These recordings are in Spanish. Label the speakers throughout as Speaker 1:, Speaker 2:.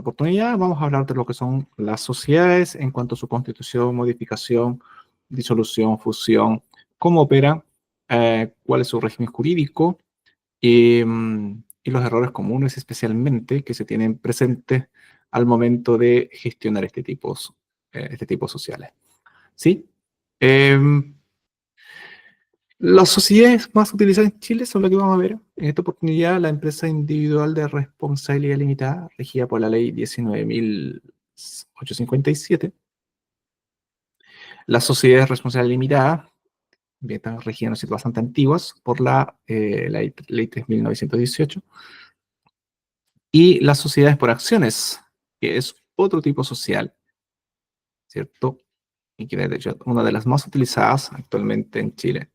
Speaker 1: oportunidad vamos a hablar de lo que son las sociedades en cuanto a su constitución, modificación, disolución, fusión, cómo opera, cuál es su régimen jurídico y los errores comunes especialmente que se tienen presentes al momento de gestionar este tipo sociales. ¿Sí? Las sociedades más utilizadas en Chile son las que vamos a ver. En esta oportunidad, la empresa individual de responsabilidad limitada, regida por la ley 19.857. Las sociedades de responsabilidad limitada, bien, están regidas, ¿no es cierto?, bastante antiguas por la ley 3.918. Y las sociedades por acciones, que es otro tipo social, ¿cierto? Y que es, de hecho, una de las más utilizadas actualmente en Chile.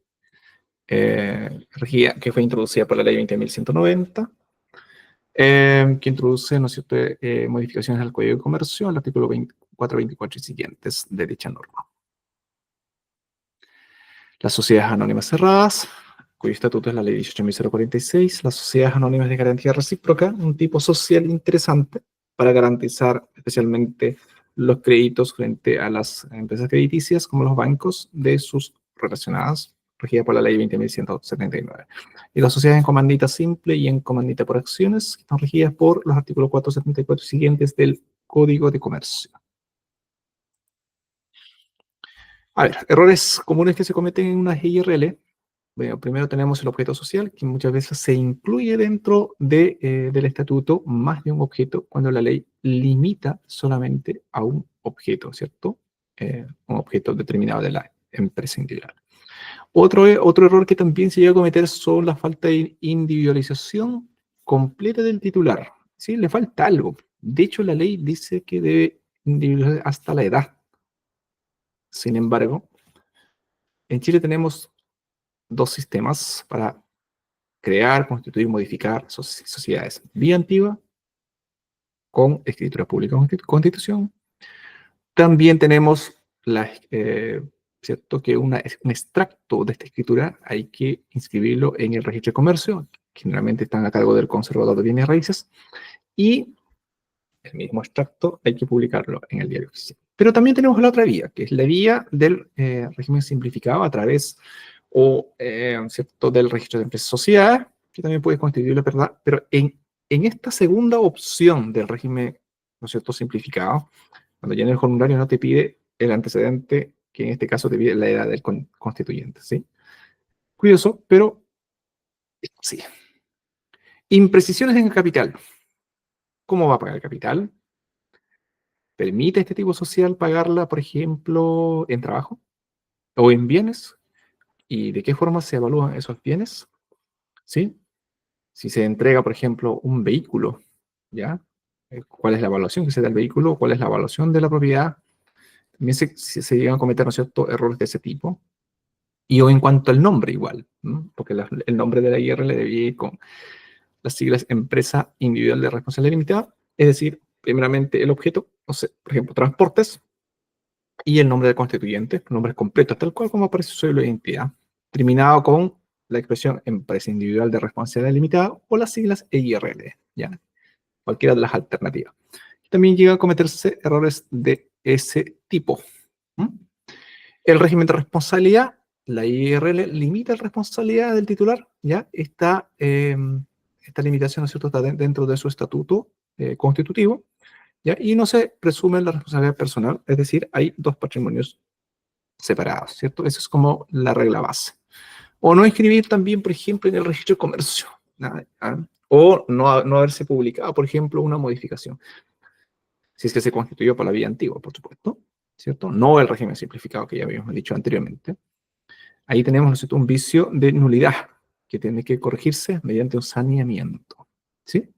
Speaker 1: Que fue introducida por la ley 20.190, que introduce, ¿no es cierto?, modificaciones al Código de Comercio, al artículo 424 y siguientes de dicha norma. Las sociedades anónimas cerradas, cuyo estatuto es la ley 18.046, las sociedades anónimas de garantía recíproca, un tipo social interesante para garantizar especialmente los créditos frente a las empresas crediticias como los bancos de sus relacionadas, regida por la ley 20.179. Y las sociedades en comandita simple y en comandita por acciones, que están regidas por los artículos 474 y siguientes del Código de Comercio. A ver, errores comunes que se cometen en una IRL. Bueno, primero tenemos el objeto social, que muchas veces se incluye dentro del estatuto más de un objeto cuando la ley limita solamente a un objeto, ¿cierto? Un objeto determinado de la empresa individual. Otro error que también se llega a cometer son la falta de individualización completa del titular. ¿Sí? Le falta algo. De hecho, la ley dice que debe individualizar hasta la edad. Sin embargo, en Chile tenemos dos sistemas para crear, constituir, modificar sociedades. Vía antigua, con escritura pública constitución. También tenemos ¿cierto?, que un extracto de esta escritura hay que inscribirlo en el registro de comercio, que generalmente están a cargo del conservador de bienes raíces, y el mismo extracto hay que publicarlo en el diario oficial. Pero también tenemos la otra vía, que es la vía del régimen simplificado a través ¿cierto?, del registro de empresas sociedades, que también puede constituir la verdad, pero en esta segunda opción del régimen, ¿no es cierto?, simplificado, cuando ya en el formulario no te pide el antecedente, que en este caso te pide la edad del constituyente, ¿sí? Curioso, pero sí. Imprecisiones en el capital. ¿Cómo va a pagar el capital? ¿Permite este tipo social pagarla, por ejemplo, en trabajo o en bienes? ¿Y de qué forma se evalúan esos bienes? ¿Sí? Si se entrega, por ejemplo, un vehículo, ¿ya? ¿Cuál es la evaluación que se da del vehículo? ¿Cuál es la evaluación de la propiedad? También se llegan a cometer, ¿no es cierto?, errores de ese tipo. Y o en cuanto al nombre igual, ¿no? Porque el nombre de la IRL debía ir con las siglas Empresa Individual de Responsabilidad Limitada, es decir, primeramente el objeto, no sé, por ejemplo, transportes, y el nombre del constituyente, nombre completo, tal cual como aparece su cédula de identidad, terminado con la expresión Empresa Individual de Responsabilidad Limitada o las siglas EIRL, ¿ya? Cualquiera de las alternativas. También llega a cometerse errores de ese tipo. El régimen de responsabilidad, la IRL limita la responsabilidad del titular, ¿ya? Esta limitación, ¿no es cierto?, está dentro de su estatuto constitutivo, ¿ya? Y no se presume la responsabilidad personal, es decir, hay dos patrimonios separados, ¿cierto? Esa es como la regla base. O no inscribir también, por ejemplo, en el registro de comercio, ¿ah? O no haberse publicado, por ejemplo, una modificación, si es que se constituyó por la vía antigua, por supuesto, ¿cierto? No el régimen simplificado que ya habíamos dicho anteriormente. Ahí tenemos, ¿no es cierto?, un vicio de nulidad que tiene que corregirse mediante un saneamiento, ¿sí?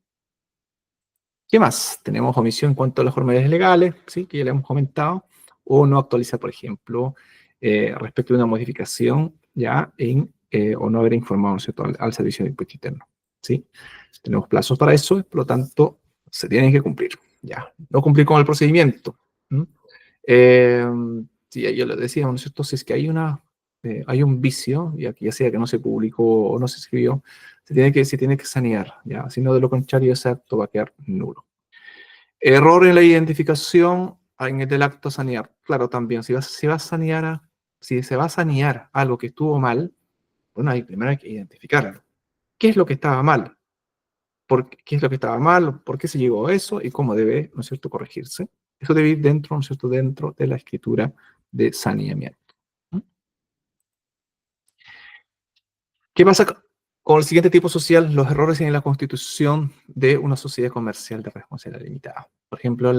Speaker 1: ¿Qué más? Tenemos omisión en cuanto a las formalidades legales, ¿sí?, que ya le hemos comentado, o no actualizar, por ejemplo, respecto de una modificación, ya o no haber informado, ¿no es cierto?, al servicio de impuesto interno, ¿sí? Tenemos plazos para eso, por lo tanto, se tienen que cumplir, ya. No cumplir con el procedimiento. Sí, yo le decía, ¿no es cierto?, si es que hay un vicio, ya sea que no se publicó o no se escribió, se tiene que sanear, ¿ya? Si no, de lo contrario, ese acto va a quedar nulo. Error en la identificación en el del acto a sanear. Claro, también, si se va a sanear algo que estuvo mal, bueno, ahí primero hay que identificarlo. ¿Qué es lo que estaba mal? ¿Qué es lo que estaba mal? ¿Por qué se llegó a eso? Y cómo debe, ¿no es cierto?, corregirse. Eso debe ir dentro, ¿no es cierto?, dentro de la escritura de saneamiento. ¿Mm? ¿Qué pasa con el siguiente tipo social? Los errores en la constitución de una sociedad comercial de responsabilidad limitada. Por ejemplo,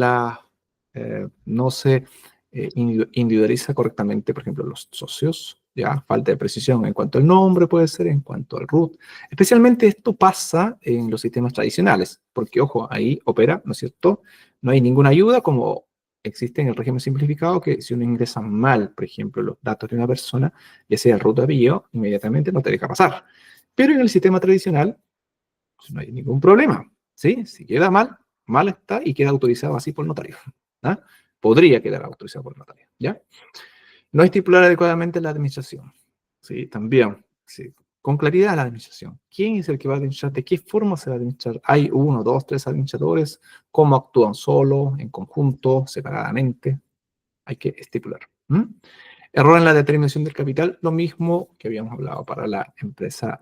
Speaker 1: no se individualiza correctamente, por ejemplo, los socios, ya, falta de precisión en cuanto al nombre puede ser, en cuanto al root. Especialmente esto pasa en los sistemas tradicionales, porque, ojo, ahí opera, ¿no es cierto? No hay ninguna ayuda como existe en el régimen simplificado, que si uno ingresa mal, por ejemplo, los datos de una persona, ya sea el root o apellido, inmediatamente no te deja pasar. Pero en el sistema tradicional pues, no hay ningún problema, ¿sí? Si queda mal, mal está y queda autorizado así por el notario. ¿Ah? Podría quedar autorizado por el notario, ¿ya? No estipular adecuadamente la administración, ¿sí? También, sí. Con claridad la administración. ¿Quién es el que va a administrar? ¿De qué forma se va a administrar? ¿Hay uno, dos, tres administradores? ¿Cómo actúan solo, en conjunto, separadamente? Hay que estipular. Error en la determinación del capital, lo mismo que habíamos hablado para la empresa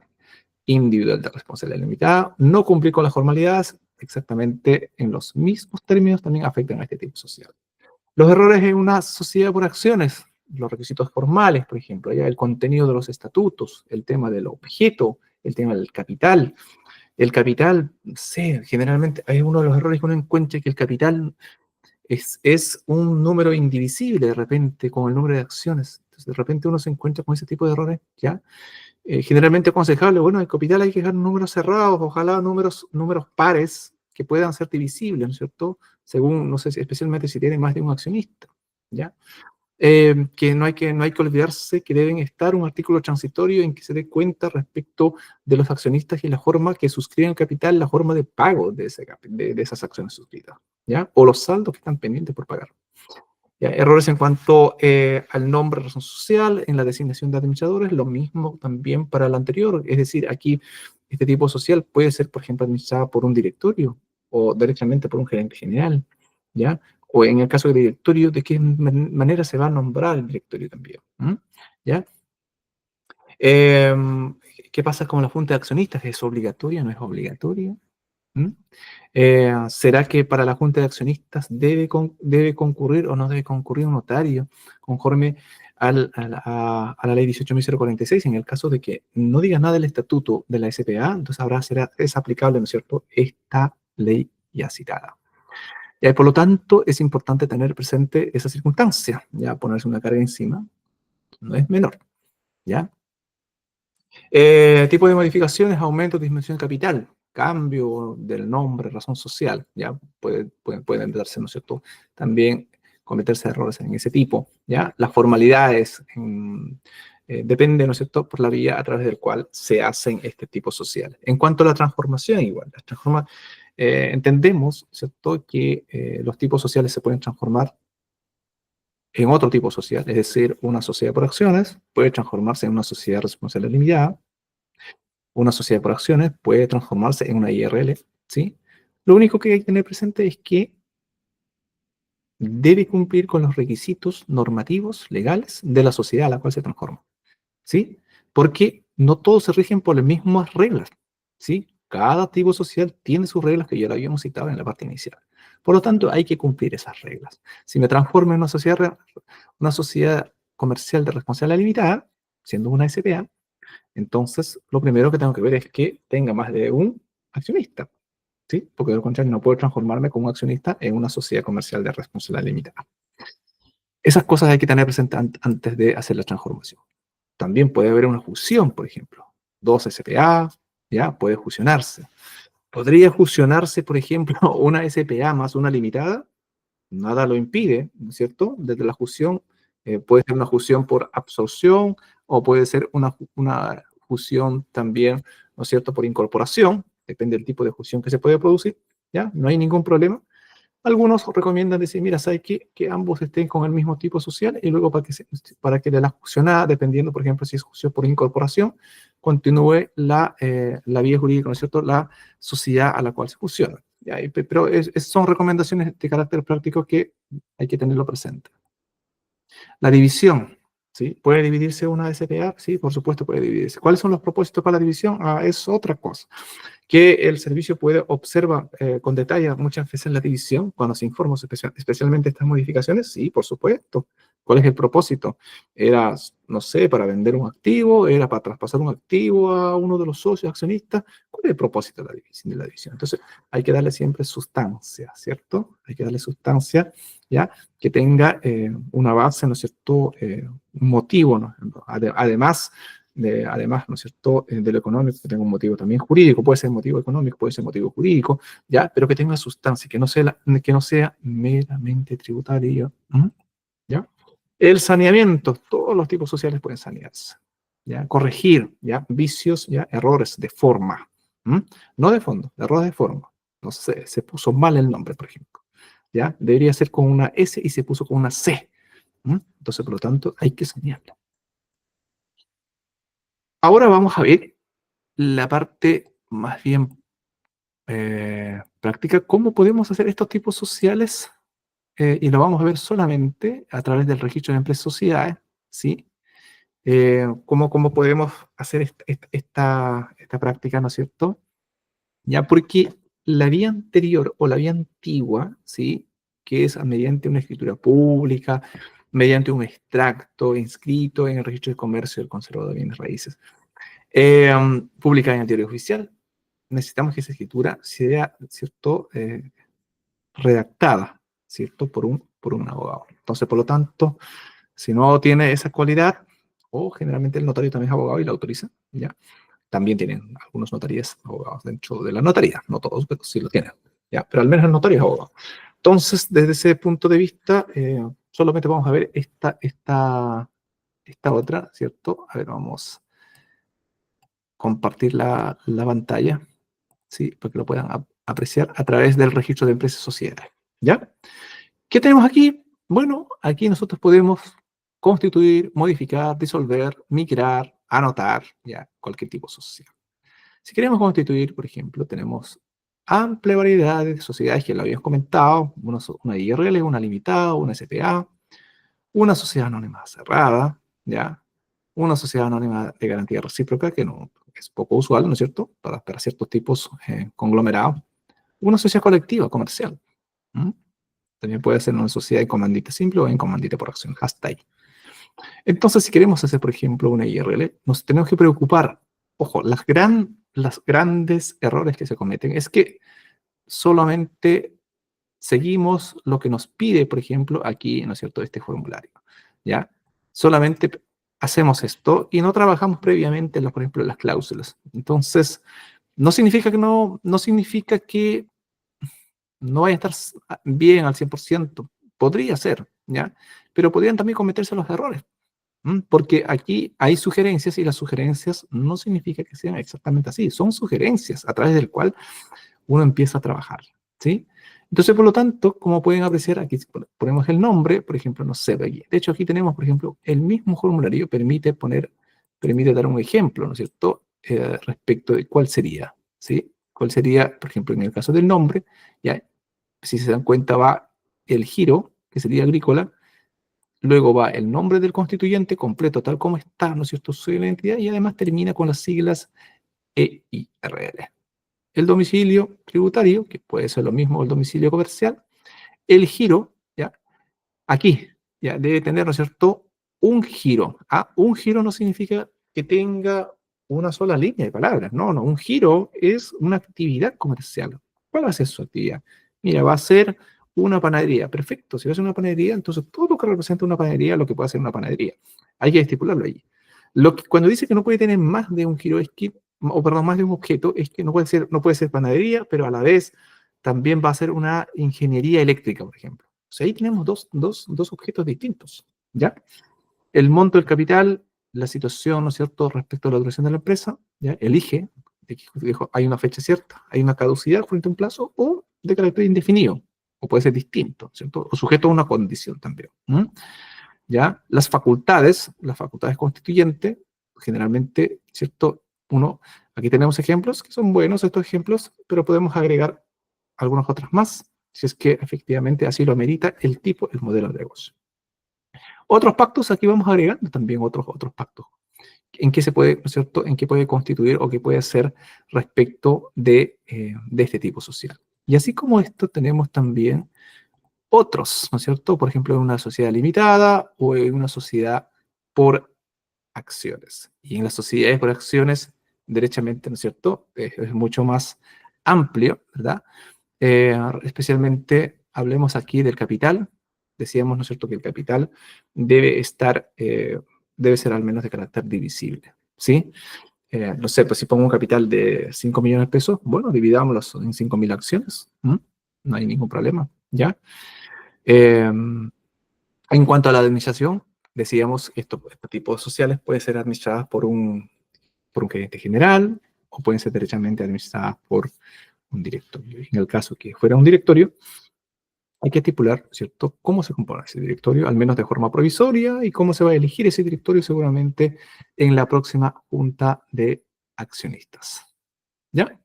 Speaker 1: individual de responsabilidad limitada. No cumplir con las formalidades, exactamente en los mismos términos, también afectan a este tipo social. Los errores en una sociedad por acciones, los requisitos formales, por ejemplo, ya el contenido de los estatutos, el tema del objeto, el tema del capital. El capital, no sé, generalmente hay uno de los errores que uno encuentra que el capital es un número indivisible de repente con el número de acciones. Entonces, de repente uno se encuentra con ese tipo de errores, ¿ya? Generalmente aconsejable, bueno, en capital hay que dejar números cerrados, ojalá números pares que puedan ser divisibles, ¿no es cierto? Según, no sé, especialmente si tiene más de un accionista, ¿ya? Que no hay que olvidarse que deben estar un artículo transitorio en que se dé cuenta respecto de los accionistas y la forma que suscriben el capital, la forma de pago de esas acciones suscritas, ¿ya? O los saldos que están pendientes por pagar. Ya, errores en cuanto al nombre, razón social, en la designación de administradores, lo mismo también para el anterior. Es decir, aquí este tipo social puede ser, por ejemplo, administrada por un directorio o directamente por un gerente general, ¿ya? O en el caso del directorio, ¿de qué manera se va a nombrar el directorio también? ¿Ya? ¿Qué pasa con la junta de accionistas? ¿Es obligatoria? ¿No es obligatoria? ¿Mm? ¿Será que para la junta de accionistas debe concurrir o no debe concurrir un notario conforme a la ley 18.046? En el caso de que no diga nada del estatuto de la SPA, entonces es aplicable, ¿no es cierto?, esta ley ya citada. Por lo tanto, es importante tener presente esa circunstancia, ya ponerse una carga encima no es menor, ¿ya? Tipo de modificaciones, aumento, disminución de capital, cambio del nombre, razón social, ya pueden darse, ¿no es cierto? También cometerse errores en ese tipo, ya. Las formalidades depende, ¿no es cierto?, por la vía a través del cual se hacen este tipo social. En cuanto a la transformación, igual, entendemos, ¿cierto?, que los tipos sociales se pueden transformar en otro tipo social, es decir, una sociedad por acciones puede transformarse en una sociedad responsable limitada. Una sociedad por acciones puede transformarse en una IRL, ¿sí? Lo único que hay que tener presente es que debe cumplir con los requisitos normativos, legales, de la sociedad a la cual se transforma, ¿sí? Porque no todos se rigen por las mismas reglas, ¿sí? Cada activo social tiene sus reglas que ya lo habíamos citado en la parte inicial. Por lo tanto, hay que cumplir esas reglas. Si me transformo en una sociedad comercial de responsabilidad limitada, siendo una SPA, entonces, lo primero que tengo que ver es que tenga más de un accionista, ¿sí? Porque de lo contrario no puedo transformarme como un accionista en una sociedad comercial de responsabilidad limitada. Esas cosas hay que tener presente antes de hacer la transformación. También puede haber una fusión, por ejemplo. Dos SPA, ya, puede fusionarse. ¿Podría fusionarse, por ejemplo, una SPA más una limitada? Nada lo impide, ¿no es cierto? Desde la fusión, puede ser una fusión por absorción o puede ser una fusión también, ¿no es cierto?, por incorporación, depende del tipo de fusión que se puede producir, ¿ya? No hay ningún problema. Algunos recomiendan decir, mira, ¿sabes qué? Que ambos estén con el mismo tipo social y luego para que de la fusionada, dependiendo, por ejemplo, si es fusión por incorporación, continúe la vía jurídica, ¿no es cierto?, la sociedad a la cual se fusiona. ¿ya? Pero son recomendaciones de carácter práctico que hay que tenerlo presente. La división, ¿sí? ¿Puede dividirse una SPA? Sí, por supuesto puede dividirse. ¿Cuáles son los propósitos para la división? Es otra cosa. Que el servicio puede observar con detalle muchas veces la división cuando se informa especialmente estas modificaciones. Sí, por supuesto. ¿Cuál es el propósito? Era, no sé, para vender un activo, era para traspasar un activo a uno de los socios accionistas. ¿Cuál es el propósito de la división? Entonces, hay que darle siempre sustancia, ¿cierto? Hay que darle sustancia, ¿ya? Que tenga una base, ¿no es cierto? Un motivo, ¿no? Además, ¿no es cierto?, de lo económico, que tenga un motivo también jurídico, puede ser motivo económico, puede ser motivo jurídico, ¿ya? Pero que tenga sustancia, que no sea meramente tributario, ¿ya? El saneamiento, todos los tipos sociales pueden sanearse, ¿ya? Corregir, ¿ya? Vicios, ¿ya? Errores de forma, no de fondo, errores de forma. No sé, se puso mal el nombre, por ejemplo, ¿ya? Debería ser con una S y se puso con una C, entonces, por lo tanto, hay que sanearlo. Ahora vamos a ver la parte más bien práctica, cómo podemos hacer estos tipos sociales, y lo vamos a ver solamente a través del registro de empresas y sociedades, ¿sí? Cómo podemos hacer esta práctica, ¿no es cierto? Ya porque la vía anterior o la vía antigua, ¿sí? Que es mediante una escritura pública, mediante un extracto inscrito en el registro de comercio del conservador de bienes raíces, publicada en el diario oficial, necesitamos que esa escritura sea, ¿cierto?, redactada, ¿cierto?, por un abogado. Entonces, por lo tanto, si no tiene esa cualidad, o generalmente el notario también es abogado y lo autoriza, ¿ya? También tienen algunos notarías abogados dentro de la notaría, no todos, pero sí lo tienen, ¿ya? Pero al menos el notario es abogado. Entonces, desde ese punto de vista, solamente vamos a ver esta otra, ¿cierto? A ver, vamos a compartir la pantalla, ¿sí? Para que lo puedan apreciar a través del registro de empresas y sociedades, ¿ya? ¿Qué tenemos aquí? Bueno, aquí nosotros podemos constituir, modificar, disolver, migrar, anotar, ya, cualquier tipo social. Si queremos constituir, por ejemplo, tenemos amplia variedad de sociedades que lo habíamos comentado, una IRL, una limitada, una SPA, una sociedad anónima cerrada, ¿ya? Una sociedad anónima de garantía recíproca, que no es poco usual, ¿no es cierto?, para ciertos tipos conglomerados. Una sociedad colectiva, comercial. También puede ser una sociedad en comandita simple o en comandita por acción, hasta ahí. Entonces, si queremos hacer, por ejemplo, una IRL, nos tenemos que preocupar. Ojo, las grandes errores que se cometen es que solamente seguimos lo que nos pide, por ejemplo, aquí, ¿no es cierto?, este formulario, ¿ya? Solamente hacemos esto y no trabajamos previamente, por ejemplo, las cláusulas. Entonces, no significa que no vaya a estar bien al 100%. Podría ser, ¿ya? Pero podrían también cometerse los errores, porque aquí hay sugerencias y las sugerencias no significa que sean exactamente así. Son sugerencias a través del cual uno empieza a trabajar, ¿sí? Entonces, por lo tanto, como pueden apreciar, aquí ponemos el nombre, por ejemplo, no sé, de hecho, aquí tenemos, por ejemplo, el mismo formulario permite dar un ejemplo, ¿no es cierto?, respecto de cuál sería, ¿sí? ¿Cuál sería, por ejemplo, en el caso del nombre? Ya, si se dan cuenta, va el giro, que sería agrícola, luego va el nombre del constituyente completo, tal como está, ¿no es cierto?, su identidad, y además termina con las siglas EIRL. El domicilio tributario, que puede ser lo mismo el domicilio comercial, el giro, ¿ya? Aquí, ya, debe tener, ¿no es cierto?, un giro. Un giro no significa que tenga una sola línea de palabras. No, un giro es una actividad comercial. ¿Cuál va a ser su actividad? Mira, va a ser una panadería. Perfecto, si va a ser una panadería, entonces todo lo que representa una panadería, lo que puede ser una panadería. Hay que estipularlo ahí. Cuando dice que no puede tener más de un giro, es que, o perdón, más de un objeto, es que no puede ser panadería, pero a la vez también va a ser una ingeniería eléctrica, por ejemplo. O sea, ahí tenemos dos objetos distintos, ¿ya? El monto del capital, la situación, ¿no es cierto?, respecto a la duración de la empresa, ¿ya? Elige, dijo, hay una fecha cierta, hay una caducidad frente a un plazo, o de carácter indefinido, o puede ser distinto, ¿cierto?, o sujeto a una condición también, ¿ya? Las facultades constituyentes, generalmente, ¿cierto? Aquí tenemos ejemplos que son buenos estos ejemplos, pero podemos agregar algunas otras más, si es que efectivamente así lo amerita el tipo, el modelo de negocio. Otros pactos, aquí vamos agregando también otros pactos. ¿En qué se puede, ¿no es cierto?, en qué puede constituir o qué puede hacer respecto de este tipo social. Y así como esto, tenemos también otros, ¿no es cierto? Por ejemplo, en una sociedad limitada o en una sociedad por acciones. Y en las sociedades por acciones, derechamente, ¿no es cierto? Es mucho más amplio, ¿verdad? Especialmente hablemos aquí del capital. Decíamos, ¿no es cierto?, que el capital debe estar, debe ser al menos de carácter divisible, ¿sí? No sé, pues si pongo un capital de 5 millones de pesos, bueno, dividámoslo en 5.000 acciones, ¿m? No hay ningún problema, ¿ya? En cuanto a la administración, decíamos que estos tipos sociales pueden ser administradas por un gerente general o pueden ser derechamente administradas por un directorio. En el caso que fuera un directorio, hay que estipular, ¿cierto?, cómo se compone ese directorio, al menos de forma provisoria, y cómo se va a elegir ese directorio seguramente en la próxima junta de accionistas. ¿Ya?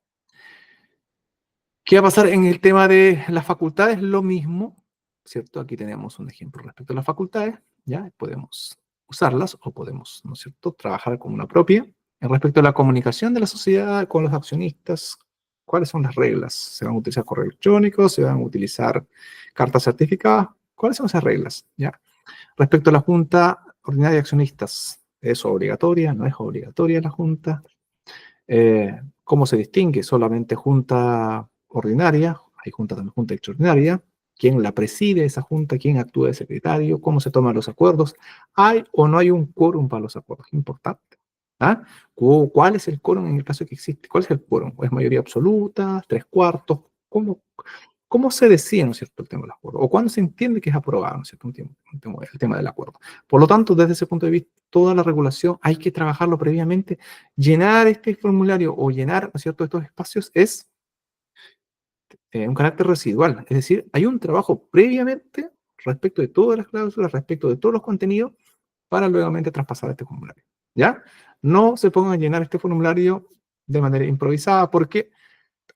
Speaker 1: ¿Qué va a pasar en el tema de las facultades? Lo mismo, ¿cierto? Aquí tenemos un ejemplo respecto a las facultades, ¿ya? Podemos usarlas o podemos, ¿no es cierto?, trabajar como una propia. En respecto a la comunicación de la sociedad con los accionistas, ¿cuáles son las reglas? ¿Se van a utilizar correo electrónico? ¿Se van a utilizar cartas certificadas? ¿Cuáles son esas reglas? ¿Ya? Respecto a la Junta Ordinaria de Accionistas, ¿es obligatoria? ¿No es obligatoria la Junta? ¿Cómo se distingue? ¿Solamente Junta Ordinaria? Hay Junta también, Junta Extraordinaria. ¿Quién la preside esa Junta? ¿Quién actúa de secretario? ¿Cómo se toman los acuerdos? ¿Hay o no hay un quórum para los acuerdos? Importante. ¿Ah? ¿Cuál es el quórum en el caso de que existe? ¿Cuál es el quórum? ¿Es mayoría absoluta? ¿Tres cuartos? ¿Cómo se decide, ¿no es cierto?, el tema del acuerdo? ¿O cuándo se entiende que es aprobado, ¿no es cierto?, el tema del acuerdo? Por lo tanto, desde ese punto de vista, toda la regulación hay que trabajarlo previamente. Llenar este formulario o llenar, ¿no es cierto?, estos espacios es un carácter residual. Es decir, hay un trabajo previamente respecto de todas las cláusulas, respecto de todos los contenidos, para luego traspasar este formulario. ¿Ya? No se pongan a llenar este formulario de manera improvisada, porque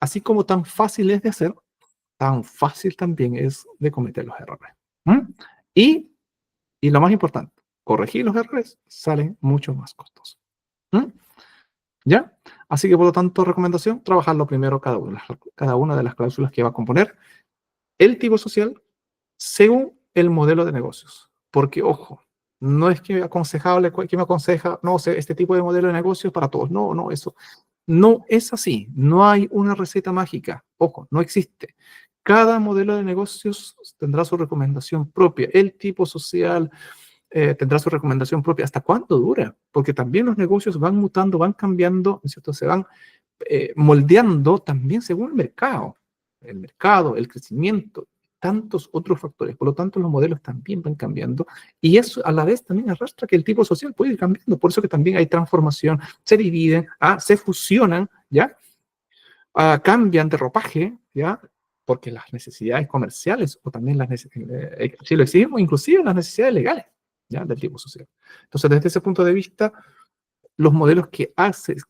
Speaker 1: así como tan fácil es de hacer, tan fácil también es de cometer los errores. ¿Mm? Y, y lo más importante, corregir los errores sale mucho más costoso. ¿Mm? ¿Ya? Así que, por lo tanto, recomendación, trabajarlo primero cada una de las cláusulas que va a componer el tipo social según el modelo de negocios. Porque, ojo, no es que aconsejable, que me aconseja, no sé, este tipo de modelo de negocios para todos. No, no, eso no es así. No hay una receta mágica. Ojo, no existe. Cada modelo de negocios tendrá su recomendación propia. El tipo social tendrá su recomendación propia. ¿Hasta cuánto dura? Porque también los negocios van mutando, van cambiando, ¿no es cierto? Se van moldeando también según el mercado, el crecimiento, tantos otros factores. Por lo tanto, los modelos también van cambiando y eso a la vez también arrastra que el tipo social puede ir cambiando. Por eso que también hay transformación, se dividen, se fusionan, ¿ya? Cambian de ropaje, ¿ya? Porque las necesidades comerciales o también si lo exigimos, inclusive las necesidades legales, ¿ya?, del tipo social. Entonces, desde ese punto de vista, los modelos que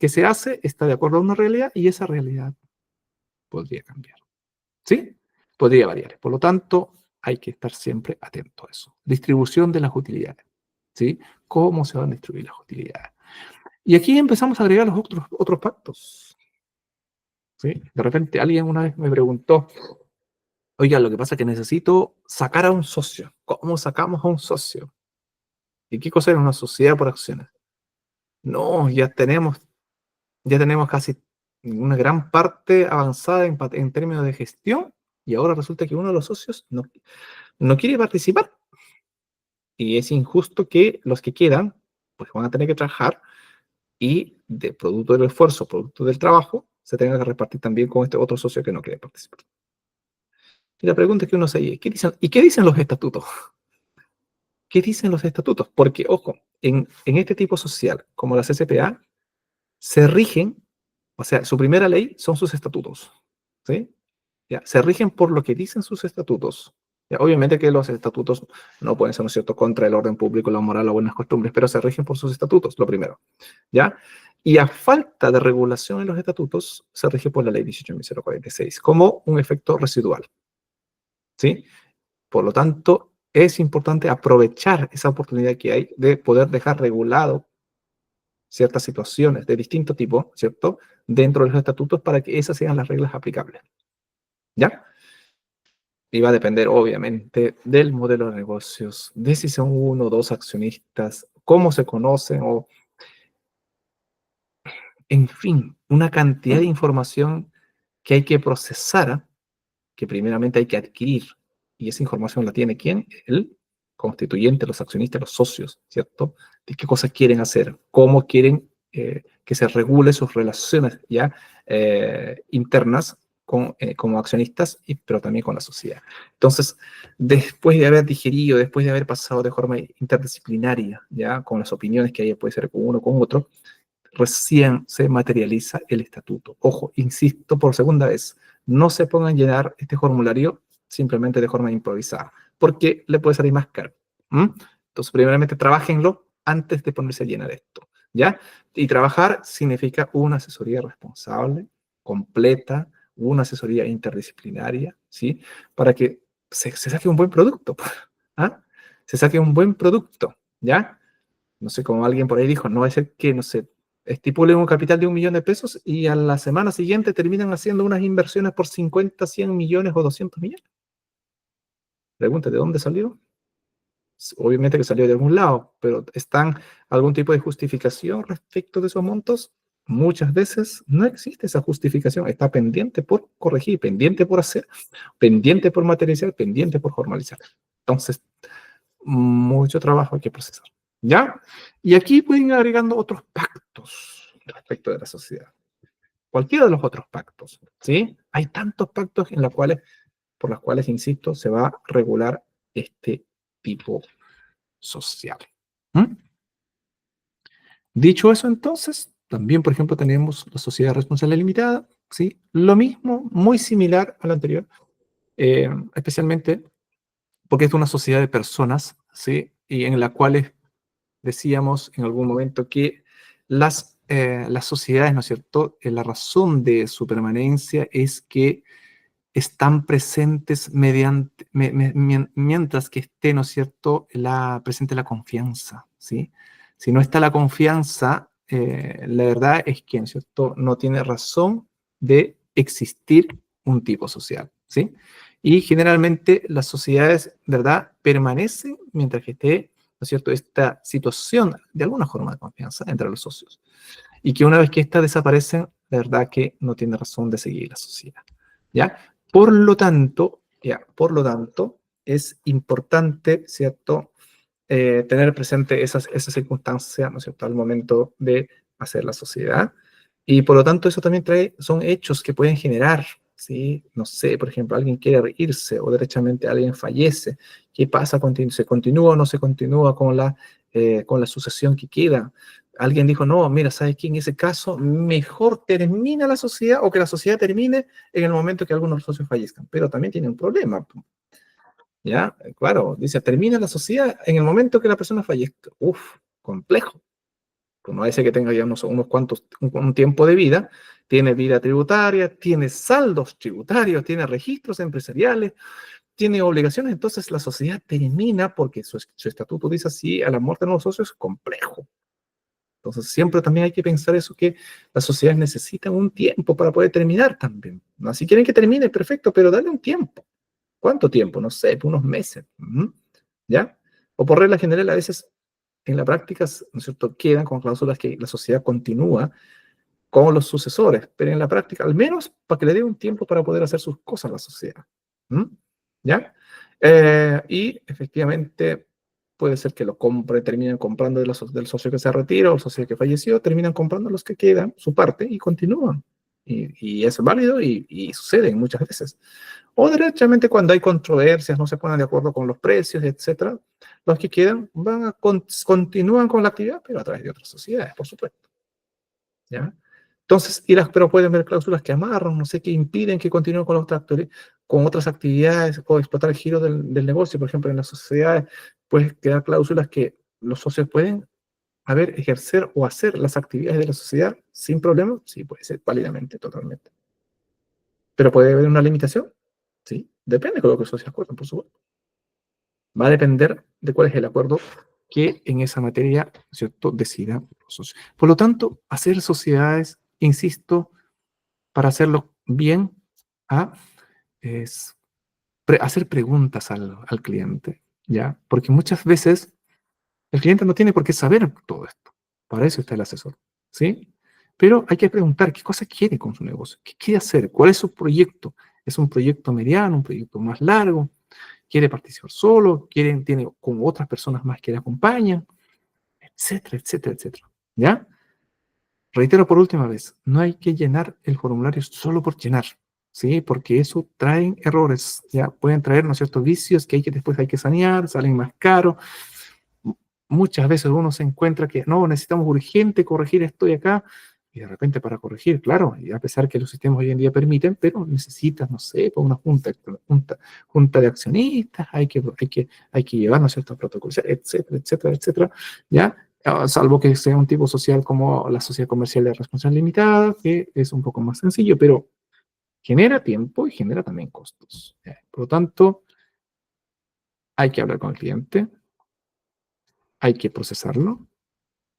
Speaker 1: se hace está de acuerdo a una realidad y esa realidad podría cambiar, ¿sí? Podría variar. Por lo tanto, hay que estar siempre atento a eso. Distribución de las utilidades, ¿sí? ¿Cómo se van a distribuir las utilidades? Y aquí empezamos a agregar los otros pactos, ¿sí? De repente alguien una vez me preguntó, oiga, lo que pasa es que necesito sacar a un socio. ¿Cómo sacamos a un socio? ¿Y qué cosa es una sociedad por acciones? No, ya tenemos casi una gran parte avanzada en términos de gestión y ahora resulta que uno de los socios no quiere participar y es injusto que los que quedan pues van a tener que trabajar y de producto del esfuerzo, producto del trabajo, se tenga que repartir también con este otro socio que no quiere participar. Y la pregunta que uno se hace, ¿y qué dicen los estatutos? ¿Qué dicen los estatutos? Porque, ojo, en este tipo social, como la CCPA, se rigen, o sea, su primera ley son sus estatutos, ¿sí? ¿Ya? Se rigen por lo que dicen sus estatutos. ¿Ya? Obviamente que los estatutos no pueden ser, ¿no es cierto?, contra el orden público, la moral o buenas costumbres, pero se rigen por sus estatutos, lo primero. ¿Ya? Y a falta de regulación en los estatutos, se rige por la ley 18.046 como un efecto residual, ¿sí? Por lo tanto, es importante aprovechar esa oportunidad que hay de poder dejar regulado ciertas situaciones de distinto tipo, ¿cierto? Dentro de los estatutos para que esas sean las reglas aplicables, ¿ya? Y va a depender, obviamente, del modelo de negocios, de si son uno o dos accionistas, cómo se conocen, o, en fin, una cantidad de información que hay que procesar, que primeramente hay que adquirir. Y esa información la tiene ¿quién? El constituyente, los accionistas, los socios, ¿cierto? De qué cosas quieren hacer, cómo quieren que se regule sus relaciones ya internas como accionistas, pero también con la sociedad. Entonces, después de haber digerido, después de haber pasado de forma interdisciplinaria, ya con las opiniones que hay, puede ser con uno o con otro, recién se materializa el estatuto. Ojo, insisto por segunda vez, no se pongan a llenar este formulario simplemente de forma improvisada, porque le puede salir más caro. ¿Mm? Entonces, primeramente, trabajenlo antes de ponerse a llenar esto, ¿ya? Y trabajar significa una asesoría responsable, completa, una asesoría interdisciplinaria, ¿sí? Para que se saque un buen producto, ¿ah? Se saque un buen producto, ¿ya? No sé, como alguien por ahí dijo, no va a ser que, no sé, estipulen un capital de 1 millón de pesos y a la semana siguiente terminan haciendo unas inversiones por 50, 100 millones o 200 millones. Pregúntate, ¿de dónde salió? Obviamente que salió de algún lado, pero ¿están algún tipo de justificación respecto de esos montos? Muchas veces no existe esa justificación, está pendiente por corregir, pendiente por hacer, pendiente por materializar, pendiente por formalizar. Entonces, mucho trabajo hay que procesar. ¿Ya? Y aquí pueden ir agregando otros pactos respecto de la sociedad. Cualquiera de los otros pactos, ¿sí? Hay tantos pactos por los cuales, insisto, se va a regular este tipo social. ¿Mm? Dicho eso, entonces, también, por ejemplo, tenemos la sociedad responsable limitada, ¿sí? Lo mismo, muy similar a lo anterior, especialmente porque es una sociedad de personas, ¿sí? Y en la cual decíamos en algún momento que las sociedades, ¿no es cierto? La razón de su permanencia es que están presentes mientras que esté, ¿no es cierto?, presente la confianza, ¿sí? Si no está la confianza, la verdad es que, ¿no es cierto?, no tiene razón de existir un tipo social, ¿sí? Y generalmente las sociedades, ¿verdad?, permanecen mientras que esté, ¿no es cierto?, esta situación de alguna forma de confianza entre los socios. Y que una vez que éstas desaparecen, la verdad que no tiene razón de seguir la sociedad, ¿ya? Por lo tanto, es importante, ¿cierto?, tener presente esas circunstancias, ¿no es cierto?, al momento de hacer la sociedad. Y por lo tanto, eso también son hechos que pueden generar, ¿sí? No sé, por ejemplo, alguien quiere irse o derechamente alguien fallece. ¿Qué pasa? ¿Se continúa o no se continúa con la sucesión que queda? Alguien dijo, no, mira, ¿sabes qué? En ese caso, mejor termina la sociedad o que la sociedad termine en el momento que algunos de los socios fallezcan. Pero también tiene un problema, ¿ya? Claro, dice, termina la sociedad en el momento que la persona fallezca. Uf, complejo. Pues no dice que tenga ya unos cuantos, un tiempo de vida, tiene vida tributaria, tiene saldos tributarios, tiene registros empresariales, tiene obligaciones, entonces la sociedad termina porque su estatuto dice así, a la muerte de los socios es complejo. Entonces, siempre también hay que pensar eso, que las sociedades necesitan un tiempo para poder terminar también, ¿no? Si quieren que termine, perfecto, pero dale un tiempo. ¿Cuánto tiempo? No sé, unos meses, ¿ya? O por regla general, a veces en la práctica, ¿no es cierto?, quedan con cláusulas que la sociedad continúa con los sucesores, pero en la práctica, al menos para que le dé un tiempo para poder hacer sus cosas a la sociedad, ¿ya? Y efectivamente puede ser que lo compre, terminen comprando del socio que se retira o el socio que falleció, terminan comprando los que quedan, su parte, y continúan. Y es válido y sucede muchas veces. O derechamente cuando hay controversias, no se ponen de acuerdo con los precios, etcétera, los que quedan continúan con la actividad, pero a través de otras sociedades, por supuesto, ¿ya? Entonces, pero pueden ver cláusulas que amarran, no sé, que impiden que continúen con otras actividades o explotar el giro del negocio. Por ejemplo, en las sociedades pueden quedar cláusulas que los socios pueden ver, ejercer o hacer las actividades de la sociedad sin problema? Sí, puede ser, válidamente, totalmente. ¿Pero puede haber una limitación? Sí, depende de lo que los socios acuerden, por supuesto. Va a depender de cuál es el acuerdo que en esa materia, ¿cierto?, decidan los socios. Por lo tanto, hacer sociedades, insisto, para hacerlo bien, ¿ah? Es hacer preguntas al cliente, ¿ya? Porque muchas veces el cliente no tiene por qué saber todo esto. Para eso está el asesor, ¿sí? Pero hay que preguntar qué cosa quiere con su negocio, qué quiere hacer, cuál es su proyecto. ¿Es un proyecto mediano, un proyecto más largo? ¿Quiere participar solo? ¿Tiene con otras personas más que le acompañan? Etcétera, etcétera, etcétera. ¿Ya? Reitero por última vez, no hay que llenar el formulario solo por llenar, ¿sí? Porque eso trae errores, ¿ya? Pueden traer, ¿no es cierto?, vicios que después hay que sanear, salen más caros. Muchas veces uno se encuentra que no, necesitamos urgente corregir esto y acá, y de repente para corregir, claro, y a pesar que los sistemas hoy en día permiten, pero necesitas, no sé, para una junta de accionistas, hay que llevar, ¿no es cierto?, protocolos, etcétera, etcétera, etcétera, ¿ya? Salvo que sea un tipo social como la sociedad comercial de responsabilidad limitada, que es un poco más sencillo, pero genera tiempo y genera también costos. ¿Ya? Por lo tanto, hay que hablar con el cliente, hay que procesarlo,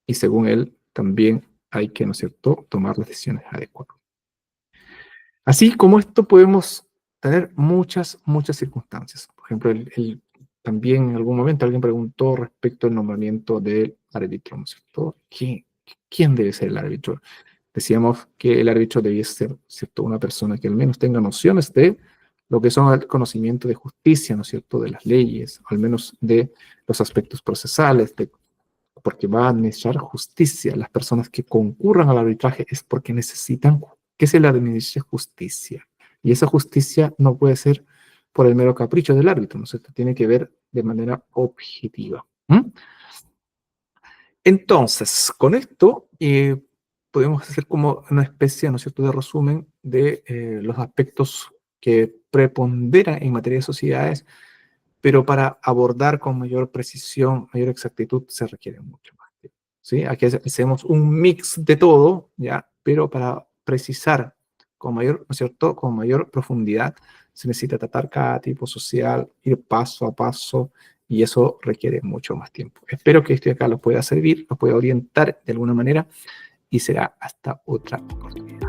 Speaker 1: y según él también hay que, ¿no es cierto?, tomar las decisiones adecuadas. Así como esto podemos tener muchas, muchas circunstancias. Por ejemplo, también en algún momento alguien preguntó respecto al nombramiento del árbitro, ¿no es cierto? ¿Quién debe ser el árbitro? Decíamos que el árbitro debía ser, ¿cierto?, una persona que al menos tenga nociones de lo que son el conocimiento de justicia, ¿no es cierto?, de las leyes, al menos de los aspectos procesales, porque va a administrar justicia. Las personas que concurran al arbitraje es porque necesitan que se le administre justicia. Y esa justicia no puede ser por el mero capricho del árbitro, ¿no es cierto? Tiene que ver de manera objetiva. ¿Mm? Entonces, con esto podemos hacer como una especie, ¿no es cierto?, de resumen de los aspectos que preponderan en materia de sociedades, pero para abordar con mayor precisión, mayor exactitud, se requiere mucho más tiempo, ¿sí? Aquí hacemos un mix de todo, ¿ya? Pero para precisar con mayor, ¿no es cierto?, con mayor profundidad, se necesita tratar cada tipo social, ir paso a paso, y eso requiere mucho más tiempo. Espero que esto de acá lo pueda servir, lo pueda orientar de alguna manera, y será hasta otra oportunidad.